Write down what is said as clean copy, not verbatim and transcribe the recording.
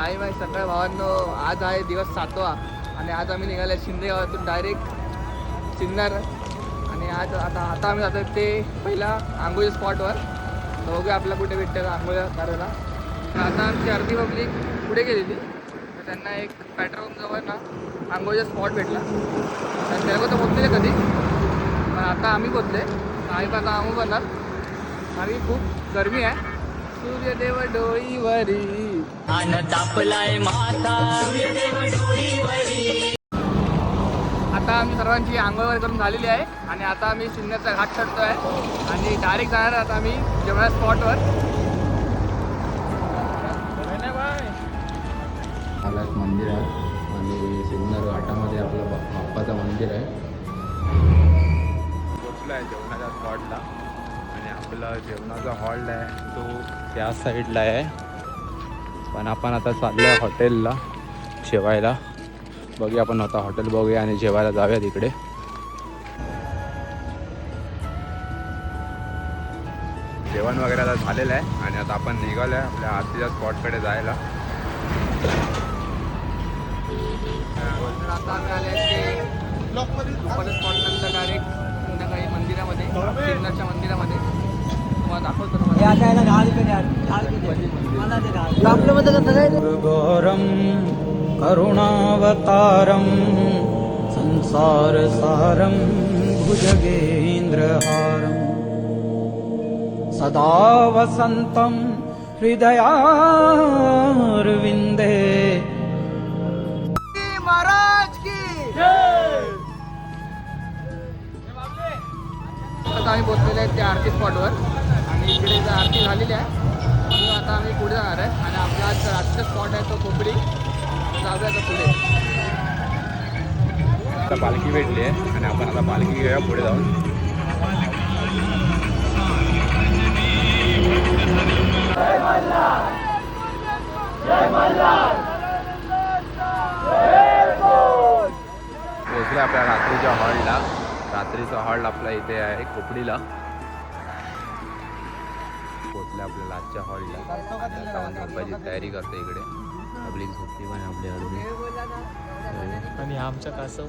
Time आहे सकाळ भावांनो. आज आहे दिवस 7वा आणि आज आम्ही निघाले शिंदे गावातून डायरेक्ट सिन्नर. आणि आज आता आम्ही जातो ते पहिला आंघोळीच्या स्पॉटवर. तर बघूया आपला कुठे भेटतं आंघोळ करायला. आता आमची अर्धी पब्लिक पुढे गेलेली तर त्यांना एक पेट्रोल पंपजवळ ना आंघोळीचा स्पॉट भेटला. तर त्याला तर पोचलेले कधी, पण आता आम्ही पोचले. आम्ही पण आता आंघोळ करणार. आणि खूप गरमी आहे. सूर्यदेव डोळीवरी तापलाय माता सूर्यदेव डोळीवरी. आता आम्ही सर्वांची आंघोळ वगैरे करून झालेली आहे आणि आता आम्ही सिन्नरचा घाट चढतो आहे आणि डायरेक्ट जाणार आता आम्ही जेवणा स्पॉटवर. आला एक मंदिर आहे आणि सिन्नर घाटामध्ये आपलं बाप्पाचं मंदिर आहे. पोचलो आहे जेवणाच्या स्पॉटला आणि आपला जेवणाचा हॉल आहे तो त्या साईडला आहे. पण आपण आता चाललो आहे हॉटेलला जेवायला. बघूया आपण आता हॉटेल बघूया आणि जेवायला जाऊया तिकडे. जेवण वगैरे आता झालेलं आहे आणि आता आपण निघालो आहे आपल्या आरतीच्या स्पॉटकडे जायला. आता आम्ही आले ते स्पॉट नंतर डायरेक्ट संध्याकाळी मंदिरामध्ये सिन्नरच्या मंदिरामध्ये तुम्हाला दाखवतो. घोरम करुणावतारम संसार सारम भुजगेन्द्रहारम सदा वसंतम हृदयारविंदे. महाराज की जय. आता आम्ही पोहोचलेले आहेत त्या आरती स्पॉटवर आणि इकडे आरती झालेली आहे म्हणून आता आम्ही पुढे जाणार आहे. आणि आपला आज रातचा स्पॉट आहे तो कोपरी. जाऊया आता पुढे. आता पालखी भेटली आहे आणि आपण आता पालखी घेऊया पुढे जाऊन. जय मल्हार, जय मल्हार. पोचलो आपल्या रात्रीच्या हॉलला. रात्रीचा हॉल आपला इथे आहे कोपडीला. पोचले आपल्या लास्टच्या हॉलला आणि आता आपण झोपायची तयारी करतो. इकडे पब्लिक झोपती पण आपली अर्धी आणि आमच्या कासव